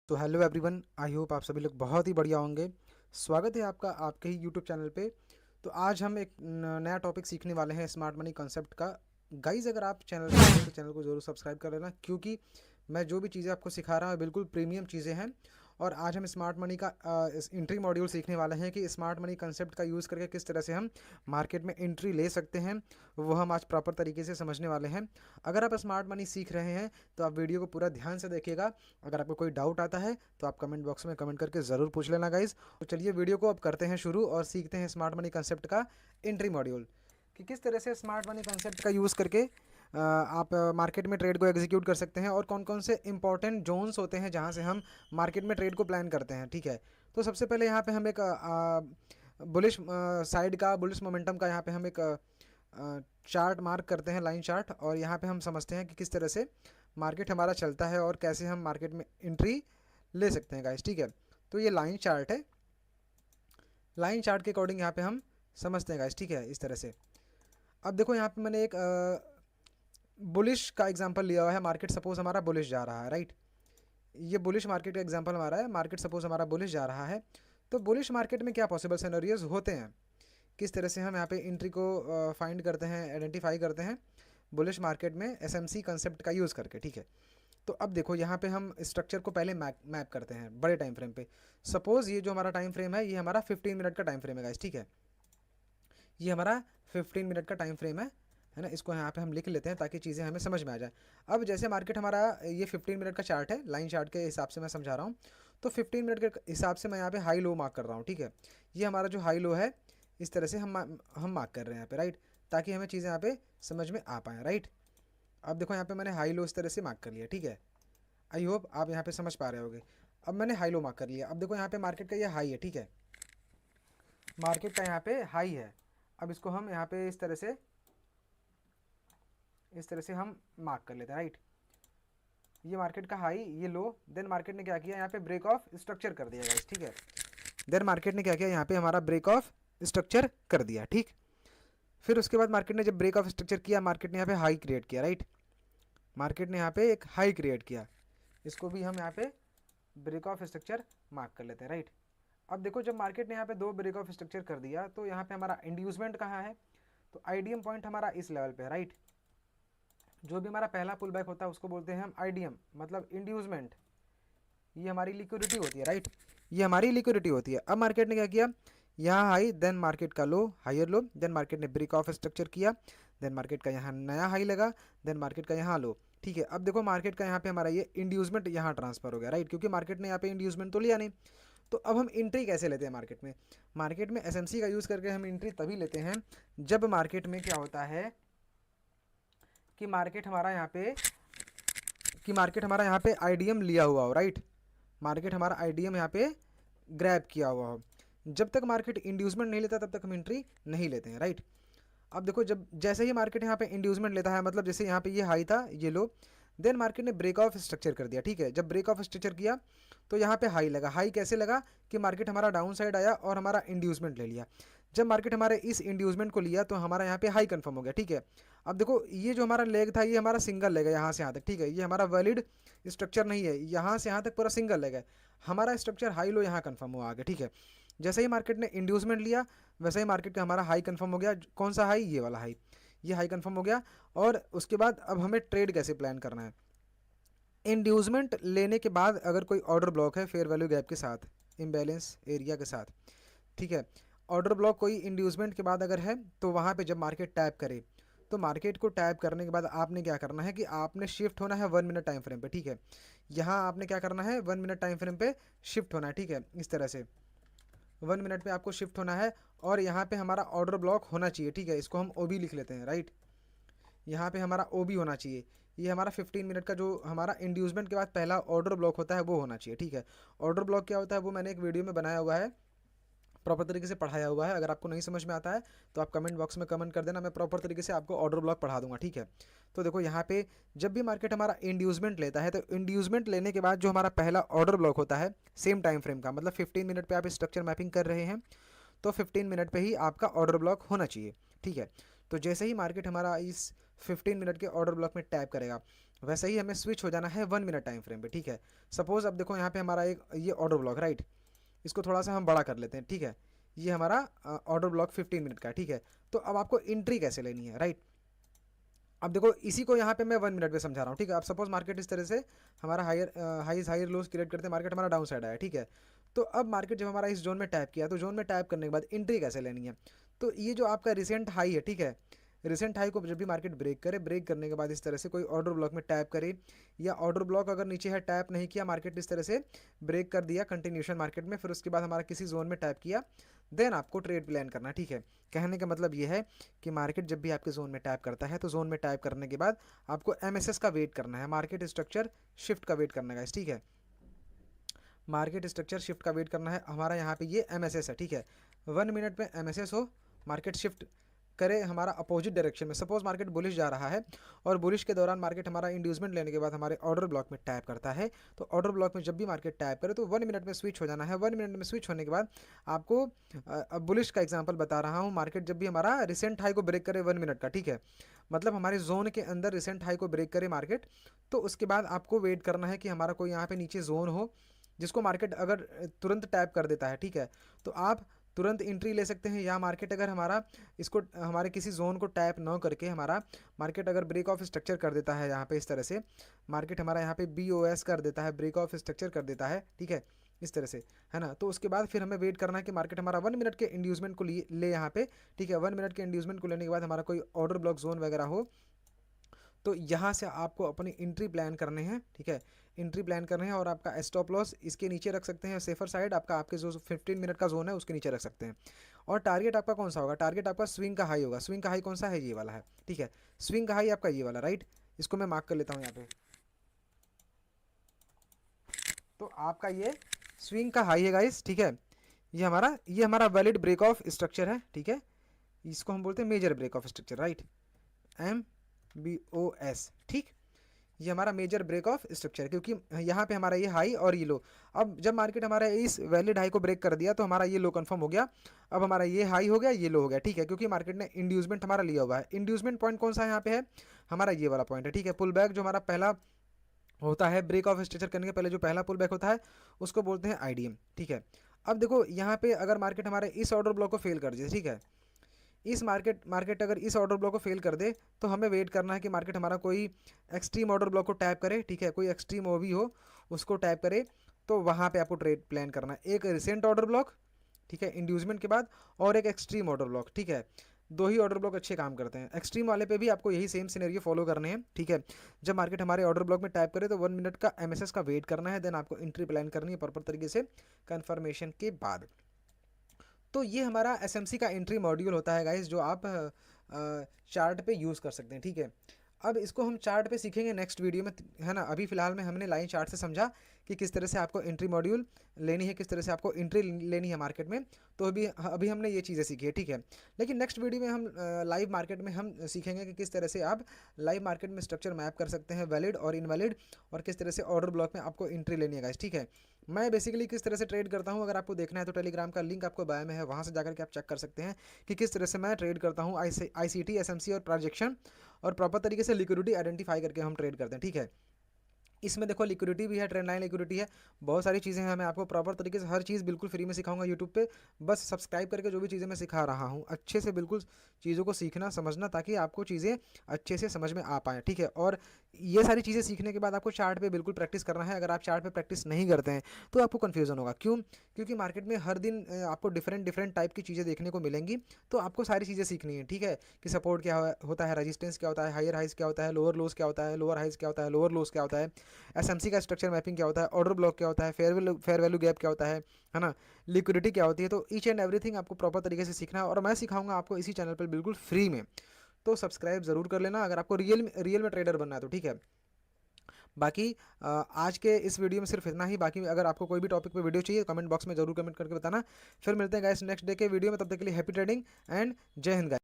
तो hello everyone, I hope आप सभी लोग बहुत ही बढ़िया होंगे। स्वागत है आपका आपके ही यूट्यूब चैनल पे। तो आज हम एक नया टॉपिक सीखने वाले हैं स्मार्ट मनी कॉन्सेप्ट का। गाइज, अगर आप चैनल पर नए हो तो चैनल को ज़रूर सब्सक्राइब कर लेना, क्योंकि मैं जो भी चीज़ें आपको सिखा रहा हूँ बिल्कुल प्रीमियम चीज़ें हैं। और आज हम स्मार्ट मनी का एंट्री मॉड्यूल सीखने वाले हैं कि स्मार्ट मनी कंसेप्ट का यूज़ करके किस तरह से हम मार्केट में एंट्री ले सकते हैं। वो हम आज प्रॉपर तरीके से समझने वाले हैं। अगर आप स्मार्ट मनी सीख रहे हैं तो आप वीडियो को पूरा ध्यान से देखिएगा। अगर आपको कोई डाउट आता है तो आप कमेंट बॉक्स में कमेंट करके ज़रूर पूछ लेना गाइज। तो चलिए वीडियो को अब करते हैं शुरू और सीखते हैं स्मार्ट मनी कंसेप्ट का एंट्री मॉड्यूल, कि किस तरह से स्मार्ट मनी कंसेप्ट का यूज़ करके आप मार्केट में ट्रेड को एग्जीक्यूट कर सकते हैं और कौन कौन से इंपॉर्टेंट जोन्स होते हैं जहां से हम मार्केट में ट्रेड को प्लान करते हैं। ठीक है, तो सबसे पहले यहाँ पे हम एक बुलिश साइड का, बुलिश मोमेंटम का यहाँ पे हम एक चार्ट मार्क करते हैं, लाइन चार्ट। और यहाँ पे हम समझते हैं कि किस तरह से मार्केट हमारा चलता है और कैसे हम मार्केट में एंट्री ले सकते हैं गाइस। ठीक है, तो ये लाइन चार्ट है। लाइन चार्ट के अकॉर्डिंग यहाँ पे हम समझते हैं गाइस। ठीक है, इस तरह से। अब देखो यहाँ पे मैंने एक बुलिश का एग्जांपल लिया हुआ है। मार्केट सपोज हमारा बुलिश जा रहा है, राइट। ये बुलिश मार्केट का एग्जांपल हमारा है। मार्केट सपोज हमारा बुलिश जा रहा है, तो बुलिश मार्केट में क्या पॉसिबल सिनेरियोज होते हैं, किस तरह से हम यहाँ पे एंट्री को फाइंड करते हैं, आइडेंटिफाई करते हैं बुलिश मार्केट में एसएमसी कंसेप्ट का यूज़ करके। ठीक है, तो अब देखो यहाँ पे हम स्ट्रक्चर को पहले मैप करते हैं बड़े टाइम फ्रेम पे। सपोज ये जो हमारा टाइम फ्रेम है ये हमारा 15 मिनट का टाइम फ्रेम है गाइस। ठीक है, ये हमारा 15 मिनट का टाइम फ्रेम है ना। इसको यहाँ पे हम लिख लेते हैं ताकि चीज़ें हमें समझ में आ जाए। अब जैसे मार्केट हमारा ये 15 मिनट का चार्ट है, लाइन चार्ट के हिसाब से मैं समझा रहा हूँ। तो 15 मिनट के हिसाब से मैं यहाँ पे हाई लो मार्क कर रहा हूँ। ठीक है, ये हमारा जो हाई लो है इस तरह से हम मार्क कर रहे हैं यहाँ पे, राइट, ताकि हमें चीज़ें यहाँ पे समझ में आ पाएँ, राइट। अब देखो यहाँ पे मैंने हाई लो इस तरह से मार्क कर लिया। ठीक है, आई होप आप यहाँ पे समझ पा रहे होगे। अब मैंने हाई लो मार्क कर लिया। अब देखो यहाँ पे मार्केट का ये हाई है। ठीक है, मार्केट का यहाँ पे हाई है। अब इसको हम यहाँ पे इस तरह से हम मार्क कर लेते हैं, राइट। ये मार्केट का हाई, ये लो। देन मार्केट ने क्या किया, यहाँ पे ब्रेक ऑफ स्ट्रक्चर कर दिया गाइस। ठीक है, देन मार्केट ने क्या किया, यहाँ पे हमारा ब्रेक ऑफ स्ट्रक्चर कर दिया। ठीक, फिर उसके बाद मार्केट ने जब ब्रेक ऑफ स्ट्रक्चर किया, मार्केट ने यहाँ पे हाई क्रिएट किया, राइट। मार्केट ने यहाँ पे एक हाई क्रिएट किया, इसको भी हम यहाँ पे ब्रेक ऑफ स्ट्रक्चर मार्क कर लेते हैं, राइट। अब देखो जब मार्केट ने यहाँ पे दो ब्रेक ऑफ स्ट्रक्चर कर दिया तो यहाँ पे हमारा इंड्यूसमेंट कहाँ है, तो आईडीएम पॉइंट हमारा इस लेवल पे है, राइट। जो भी हमारा पहला पुल बैक होता है उसको बोलते हैं हम आईडीएम, मतलब इंड्यूसमेंट। ये हमारी लिक्विडिटी होती है, राइट, ये हमारी लिक्विडिटी होती है। अब मार्केट ने क्या किया, यहाँ हाई, देन मार्केट का लो, हायर लो, देन मार्केट ने ब्रेक ऑफ स्ट्रक्चर किया, देन मार्केट का यहाँ नया हाई लगा, देन मार्केट का यहाँ लो। ठीक है, अब देखो मार्केट का यहाँ पे हमारा ये इंड्यूसमेंट यहाँ ट्रांसफर हो गया, राइट, क्योंकि मार्केट ने यहाँ पे इंड्यूसमेंट तो लिया नहीं। तो अब हम एंट्री कैसे लेते हैं मार्केट में, मार्केट में एसएमसी का यूज़ करके हम एंट्री तभी लेते हैं जब मार्केट में क्या होता है कि मार्केट हमारा यहाँ पे आईडीएम लिया हुआ हो, राइट। मार्केट हमारा आईडीएम यहाँ पे ग्रैब किया हुआ हो। जब तक मार्केट इंड्यूसमेंट नहीं लेता तब तक हम एंट्री नहीं लेते हैं, राइट। अब देखो जब जैसे ही मार्केट यहाँ पे इंड्यूसमेंट लेता है, मतलब जैसे यहाँ पे ये हाई था, ये लो, देन मार्केट ने ब्रेक ऑफ स्ट्रक्चर कर दिया। ठीक है, जब ब्रेक ऑफ स्ट्रक्चर किया तो यहाँ पे हाई लगा। हाई कैसे लगा कि मार्केट हमारा डाउन साइड आया और हमारा इंड्यूसमेंट ले लिया। जब मार्केट हमारे इस इंड्यूसमेंट को लिया तो हमारा यहाँ पे हाई कंफर्म हो गया। ठीक है, अब देखो ये जो हमारा लेग था ये हमारा सिंगल लेग है यहाँ से यहाँ तक। ठीक है, ये हमारा वैलिड स्ट्रक्चर नहीं है, यहाँ से यहाँ तक पूरा सिंगल लेग है। हमारा स्ट्रक्चर हाई लो यहाँ कंफर्म हुआ आगे। ठीक है, जैसे ही मार्केट ने इंड्यूसमेंट लिया वैसे ही मार्केट का हमारा हाई कंफर्म हो गया। कौन सा हाई, ये वाला हाई, ये हाई कंफर्म हो गया। और उसके बाद अब हमें ट्रेड कैसे प्लान करना है, इंड्यूसमेंट लेने के बाद अगर कोई ऑर्डर ब्लॉक है फेयर वैल्यू गैप के साथ, इम्बैलेंस एरिया के साथ। ठीक है, ऑर्डर ब्लॉक कोई इंड्यूसमेंट के बाद अगर है तो वहाँ पे जब मार्केट टैप करे तो मार्केट को टैप करने के बाद आपने क्या करना है कि आपने शिफ्ट होना है 1 मिनट टाइम फ्रेम पे। ठीक है, यहाँ आपने क्या करना है, 1 मिनट टाइम फ्रेम पे शिफ्ट होना है। ठीक है, इस तरह से 1 मिनट पे आपको शिफ्ट होना है और यहाँ पे हमारा ऑर्डर ब्लॉक होना चाहिए। ठीक है, इसको हम ओबी लिख लेते हैं, राइट। यहाँ पे हमारा ओबी होना चाहिए। ये हमारा 15 मिनट का जो हमारा इंड्यूसमेंट के बाद पहला ऑर्डर ब्लॉक होता है वो होना चाहिए। ठीक है, ऑर्डर ब्लॉक क्या होता है वो मैंने एक वीडियो में बनाया हुआ है, प्रॉपर तरीके से पढ़ाया हुआ है। अगर आपको नहीं समझ में आता है तो आप कमेंट बॉक्स में कमेंट कर देना, मैं प्रॉपर तरीके से आपको ऑर्डर ब्लॉक पढ़ा दूंगा। ठीक है, तो देखो यहाँ पे जब भी मार्केट हमारा इंड्यूसमेंट लेता है तो इंड्यूसमेंट लेने के बाद जो हमारा पहला ऑर्डर ब्लॉक होता है सेम टाइम फ्रेम का, मतलब 15 मिनट पे आप स्ट्रक्चर मैपिंग कर रहे हैं तो 15 मिनट पे ही आपका ऑर्डर ब्लॉक होना चाहिए। ठीक है, तो जैसे ही मार्केट हमारा इस 15 मिनट के ऑर्डर ब्लॉक में टैप करेगा, वैसे ही हमें स्विच हो जाना है 1 मिनट टाइम फ्रेम पे, ठीक है। सपोज अब देखो यहाँ पे हमारा एक ये ऑर्डर ब्लॉक, राइट, इसको थोड़ा सा हम बड़ा कर लेते हैं, ठीक है। ये हमारा ऑर्डर ब्लॉक 15 मिनट का है, ठीक है। तो अब आपको एंट्री कैसे लेनी है, राइट। अब देखो इसी को यहाँ पे मैं 1 मिनट में समझा रहा हूँ, ठीक है। अब सपोज मार्केट इस तरह से हमारा हायर लोज क्रिएट करते मार्केट हमारा डाउन साइड आया, ठीक है। तो अब मार्केट जब हमारा इस जोन में टैप किया, तो जोन में टैप करने के बाद एंट्री कैसे लेनी है। तो ये जो आपका रिसेंट हाई है, ठीक है, रिसेंट हाई को जब भी मार्केट ब्रेक करे, ब्रेक करने के बाद इस तरह से कोई ऑर्डर ब्लॉक में टैप करे, या ऑर्डर ब्लॉक अगर नीचे है टैप नहीं किया, मार्केट इस तरह से ब्रेक कर दिया कंटिन्यूशन मार्केट में, फिर उसके बाद हमारा किसी जोन में टैप किया, देन आपको ट्रेड प्लान करना है, ठीक है। कहने का मतलब ये है कि मार्केट जब भी आपके जोन में टैप करता है, तो जोन में टैप करने के बाद आपको एमएसएस का वेट करना है, मार्केट स्ट्रक्चर शिफ्ट का वेट करना है, ठीक है। मार्केट स्ट्रक्चर शिफ्ट का वेट करना है, हमारा यहाँ पे ये एमएसएस है, ठीक है। 1 मिनट में एमएसएस हो, मार्केट शिफ्ट करे हमारा अपोजिट डायरेक्शन में। सपोज मार्केट बुलिश जा रहा है और बुलिश के दौरान मार्केट हमारा इंड्यूसमेंट लेने के बाद हमारे ऑर्डर ब्लॉक में टैप करता है, तो ऑर्डर ब्लॉक में जब भी मार्केट टैप करे तो 1 मिनट में स्विच हो जाना है। 1 मिनट में स्विच होने के बाद आपको अब बुलिश का एग्जांपल बता रहा हूँ, मार्केट जब भी हमारा रिसेंट हाई को ब्रेक करे 1 मिनट का, ठीक है, मतलब हमारे जोन के अंदर रिसेंट हाई को ब्रेक करे मार्केट, तो उसके बाद आपको वेट करना है कि हमारा कोई यहाँ पे नीचे जोन हो जिसको मार्केट अगर तुरंत टैप कर देता है, ठीक है, तो आप तुरंत एंट्री ले सकते हैं। या मार्केट अगर हमारा इसको हमारे किसी जोन को टैप न करके हमारा मार्केट अगर ब्रेक ऑफ स्ट्रक्चर कर देता है, यहाँ पे इस तरह से मार्केट हमारा यहाँ पे BOS कर देता है, ब्रेक ऑफ स्ट्रक्चर कर देता है, ठीक है, इस तरह से, है ना। तो उसके बाद फिर हमें वेट करना है कि मार्केट हमारा 1 मिनट के इंड्यूसमेंट को ले यहाँ पे, ठीक है। 1 मिनट के इंड्यूसमेंट को लेने के बाद हमारा कोई ऑर्डर ब्लॉक जोन वगैरह हो, तो यहाँ से आपको अपनी एंट्री प्लान करने हैं, ठीक है, एंट्री प्लान करने हैं। और आपका स्टॉप लॉस इसके नीचे रख सकते हैं, सेफर साइड आपका आपके जो 15 मिनट का जोन है उसके नीचे रख सकते हैं। और टारगेट आपका कौन सा होगा, टारगेट आपका स्विंग का हाई होगा। स्विंग का हाई कौन सा है, ये वाला है, ठीक है। स्विंग का हाई आपका ये वाला, राइट, इसको मैं मार्क कर लेता हूँ यहाँ पे। तो आपका ये स्विंग का हाई है गाइस, ठीक है। ये हमारा वैलिड ब्रेक ऑफ स्ट्रक्चर है, ठीक है। इसको हम बोलते हैं major break of structure, right, MBOS, ठीक। ये हमारा मेजर ब्रेक ऑफ स्ट्रक्चर, क्योंकि यहाँ पे हमारा ये हाई और ये लो, अब जब मार्केट हमारा इस वैलिड हाई को ब्रेक कर दिया तो हमारा ये लो कंफर्म हो गया। अब हमारा ये हाई हो गया, ये लो हो गया, ठीक है, क्योंकि मार्केट ने इंड्यूसमेंट हमारा लिया हुआ है। इंड्यूसमेंट पॉइंट कौन सा है यहाँ पे है, हमारा ये वाला पॉइंट है, ठीक है। पुल बैक जो हमारा पहला होता है ब्रेक ऑफ स्ट्रक्चर करने के पहले जो पहला पुल बैक होता है उसको बोलते हैं IDM, ठीक है। अब देखो यहाँ पे अगर मार्केट हमारे इस ऑर्डर ब्लॉक को फेल कर दे, ठीक है, इस मार्केट अगर इस ऑर्डर ब्लॉक को फेल कर दे, तो हमें वेट करना है कि मार्केट हमारा कोई एक्सट्रीम ऑर्डर ब्लॉक को टैप करे, ठीक है, कोई एक्सट्रीम OB हो उसको टैप करे, तो वहाँ पे आपको ट्रेड प्लान करना है। एक रिसेंट ऑर्डर ब्लॉक, ठीक है, इंड्यूसमेंट के बाद, और एक एक्सट्रीम ऑर्डर ब्लॉक, ठीक है। 2 ही ऑर्डर ब्लॉक अच्छे काम करते हैं। एक्सट्रीम वाले पे भी आपको यही सेम सिनेरियो फॉलो करने हैं, ठीक है। जब मार्केट हमारे ऑर्डर ब्लॉक में टैप करे तो 1 मिनट का MSS का वेट करना है, देन आपको एंट्री प्लान करनी है प्रॉपर तरीके से कन्फर्मेशन के बाद। तो ये हमारा SMC का एंट्री मॉड्यूल होता है गाइस, जो आप चार्ट पे यूज़ कर सकते हैं, ठीक है। अब इसको हम चार्ट पे सीखेंगे नेक्स्ट वीडियो में, है ना। अभी फिलहाल में हमने लाइन चार्ट से समझा कि किस तरह से आपको एंट्री मॉड्यूल लेनी है, किस तरह से आपको एंट्री लेनी है मार्केट में। तो अभी हमने ये चीज़ें सीखी है, ठीक है। लेकिन नेक्स्ट वीडियो में हम लाइव मार्केट में हम सीखेंगे कि किस तरह से आप लाइव मार्केट में स्ट्रक्चर मैप कर सकते हैं, वैलिड और इनवैलिड, और किस तरह से ऑर्डर ब्लॉक में आपको एंट्री लेनी है गाइस, ठीक है। मैं बेसिकली किस तरह से ट्रेड करता हूँ, अगर आपको देखना है तो टेलीग्राम का लिंक आपको बायो में है, वहाँ से जाकर के आप चेक कर सकते हैं कि किस तरह से मैं ट्रेड करता हूँ। ICT, SMC और ट्रांजेक्शन, और प्रॉपर तरीके से लिक्विडिटी आइडेंटिफाई करके हम ट्रेड करते हैं, ठीक है। इसमें देखो लिक्विडिटी भी है, ट्रेंड लाइन लिक्विडिटी है, बहुत सारी चीज़ें हैं। मैं आपको प्रॉपर तरीके से हर चीज़ बिल्कुल फ्री में सिखाऊंगा यूट्यूब पे। बस सब्सक्राइब करके जो भी चीज़ें मैं सिखा रहा हूँ अच्छे से बिल्कुल चीज़ों को सीखना समझना, ताकि आपको चीज़ें अच्छे से समझ में आ पाएँ, ठीक है। और ये सारी चीज़ें सीखने के बाद आपको चार्ट पे बिल्कुल प्रैक्टिस करना है। अगर आप चार्ट पे प्रैक्टिस नहीं करते हैं तो आपको कन्फ्यूजन होगा, क्यों, क्योंकि मार्केट में हर दिन आपको डिफरेंट टाइप की चीज़ें देखने को मिलेंगी। तो आपको सारी चीज़ें सीखनी है, ठीक है, कि सपोर्ट क्या होता है, रेजिस्टेंस क्या होता है, हायर हाइज क्या होता है, लोअर लोज क्या होता है, लोअर हाइज क्या होता है, लोअर लोज क्या होता है, SMC का स्ट्रक्चर मैपिंग क्या होता है, ऑर्डर ब्लॉक क्या होता है, फेयर वैल्यू गैप क्या होता है ना, लिक्विडिटी क्या होती है। तो ईच एंड एवरीथिंग आपको प्रॉपर तरीके से सीखना है, और मैं सिखाऊंगा आपको इसी चैनल पर बिल्कुल फ्री में। तो सब्सक्राइब ज़रूर कर लेना अगर आपको रियल में ट्रेडर बनना है तो, ठीक है। बाकी आज के इस वीडियो में सिर्फ इतना ही। बाकी अगर आपको कोई भी टॉपिक पे वीडियो चाहिए कमेंट बॉक्स में जरूर कमेंट करके बताना। फिर मिलते हैं गाइस नेक्स्ट डे के वीडियो में, तब तक के लिए हैप्पी ट्रेडिंग एंड जय हिंद गाइस।